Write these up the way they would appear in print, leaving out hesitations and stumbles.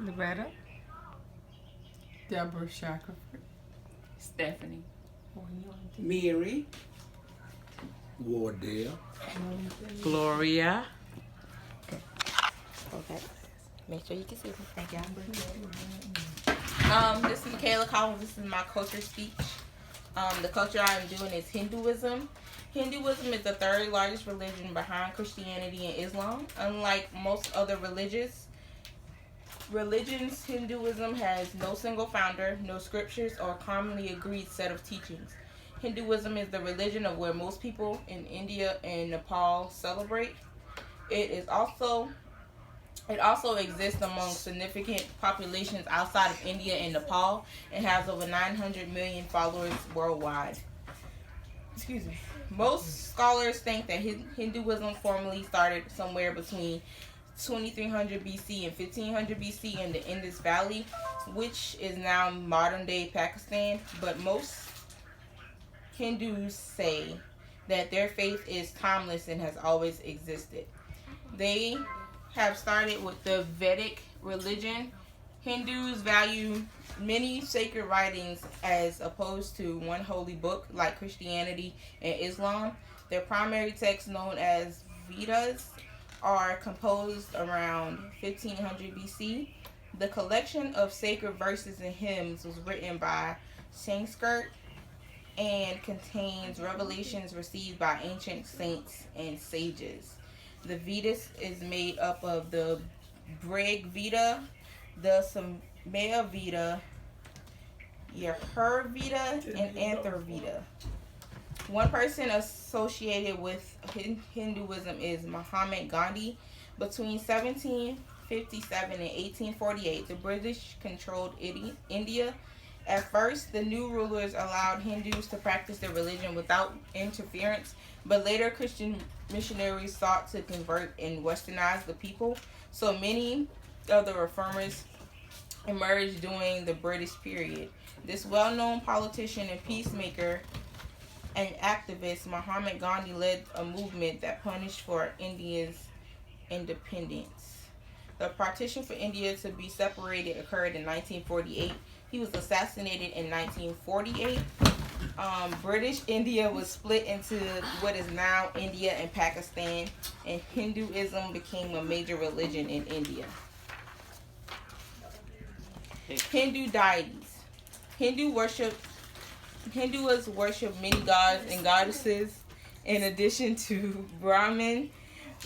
Loretta. Deborah Shackelford. Stephanie. Mary. Wardell. Gloria. Okay. Make sure you can see me. Thank you. This is Michaela Collins. This is my culture speech. The culture I'm doing is Hinduism. Hinduism is the third largest religion behind Christianity and Islam. Unlike most other religions, Hinduism has no single founder, no scriptures, or commonly agreed set of teachings. Hinduism is the religion of where most people in India and Nepal celebrate. It also exists among significant populations outside of India and Nepal and has over 900 million followers worldwide. Excuse me. Most scholars think that Hinduism formally started somewhere between 2300 BC and 1500 BC in the Indus Valley, which is now modern-day Pakistan, but most Hindus say that their faith is timeless and has always existed. They have started with the Vedic religion. Hindus value many sacred writings as opposed to one holy book like Christianity and Islam. Their primary texts, known as Vedas, are composed around 1500 BC. The collection of sacred verses and hymns was written by Sanskrit and contains revelations received by ancient saints and sages. The Vedas is made up of the Rig Veda, the Samaya Veda, Yajur Veda, and Anther Veda. One person associated with Hinduism is Mahatma Gandhi. Between 1757 and 1848, the British controlled India. At first, the new rulers allowed Hindus to practice their religion without interference, but later Christian missionaries sought to convert and westernize the people. So many of the reformers emerged during the British period. This well-known politician and peacemaker and activist, Mahatma Gandhi, led a movement that punished for India's independence. The partition for India to be separated occurred in 1948. He was assassinated in 1948. British India was split into what is now India and Pakistan, and Hinduism became a major religion in India. Hindu deities. Hindus worship many gods and goddesses in addition to Brahman,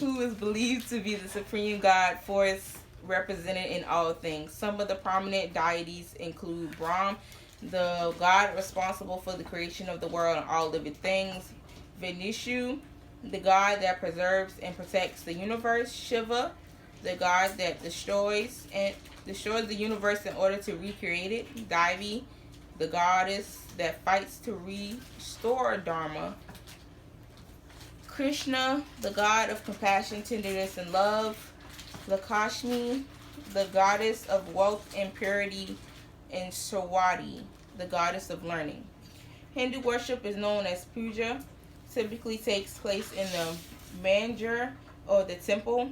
who is believed to be the supreme god, force represented in all things. Some of the prominent deities include Brahm, the god responsible for the creation of the world and all living things; Vishnu, the god that preserves and protects the universe; Shiva, the god that destroys the universe in order to recreate it; Devi, the goddess that fights to restore Dharma; Krishna, the god of compassion, tenderness, and love; Lakshmi, the goddess of wealth and purity; and Saraswati, the goddess of learning. Hindu worship is known as puja. Typically takes place in the mandir or the temple.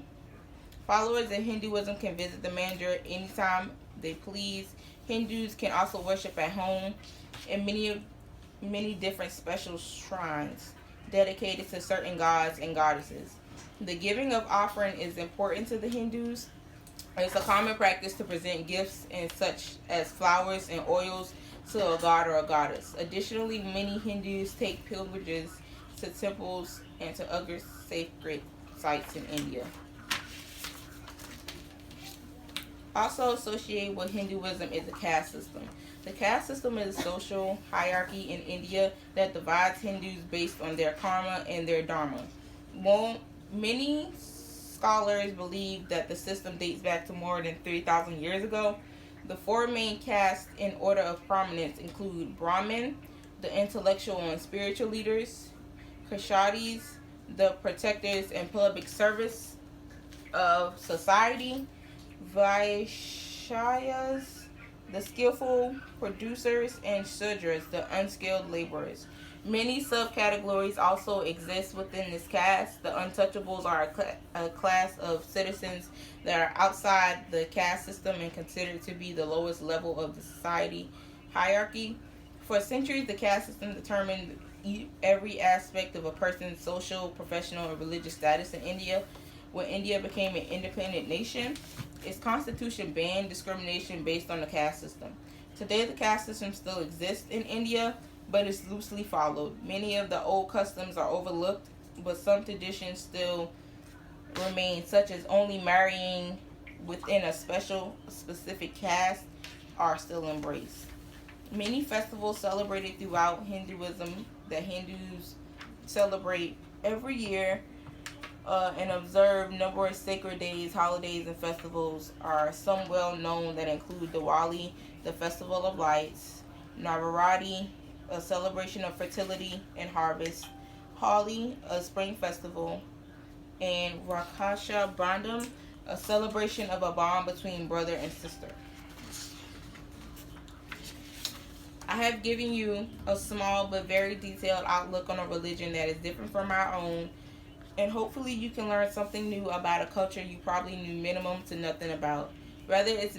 Followers of Hinduism can visit the mandir anytime they please. Hindus can also worship at home in many different special shrines dedicated to certain gods and goddesses. The giving of offering is important to the Hindus. It's a common practice to present gifts and such as flowers and oils to a god or a goddess. Additionally, many Hindus take pilgrimages to temples and to other sacred sites in India. Also associated with Hinduism is the caste system. The caste system is a social hierarchy in India that divides Hindus based on their karma and their dharma. Many scholars believe that the system dates back to more than 3,000 years ago. The four main castes in order of prominence include Brahmin, the intellectual and spiritual leaders; Kshatriyas, the protectors and public service of society; Vaishyas, the skillful producers; and Shudras, the unskilled laborers. Many subcategories also exist within this caste. The untouchables are a class of citizens that are outside the caste system and considered to be the lowest level of the society hierarchy. For centuries, the caste system determined every aspect of a person's social, professional, and religious status in India. When India became an independent nation, its constitution banned discrimination based on the caste system. Today, the caste system still exists in India, but is loosely followed. Many of the old customs are overlooked, but some traditions still remain, such as only marrying within a specific caste, are still embraced. Many festivals celebrated throughout Hinduism that Hindus celebrate every year and observe numerous sacred days, holidays, and festivals are some well known that include Diwali, the Festival of Lights, Navaratri, a celebration of fertility and harvest, Holi, a spring festival, and Rakasha Bandham, a celebration of a bond between brother and sister. I have given you a small but very detailed outlook on a religion that is different from our own, and hopefully you can learn something new about a culture you probably knew minimum to nothing about. Whether it's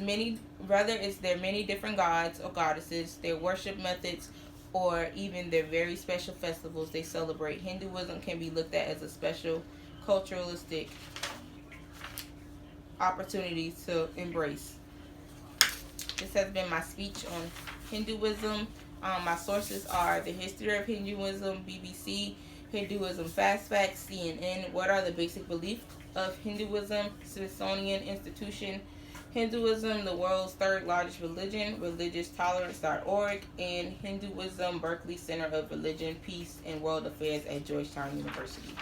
their many different gods or goddesses, their worship methods, or even their very special festivals they celebrate, Hinduism can be looked at as a special culturalistic opportunity to embrace. This has been my speech on Hinduism. My sources are The History of Hinduism, BBC, Hinduism Fast Facts, CNN, What Are the Basic Beliefs of Hinduism, Smithsonian Institution, Hinduism, the world's third largest religion, religiostolerance.org, and Hinduism, Berkeley Center of Religion, Peace, and World Affairs at Georgetown University.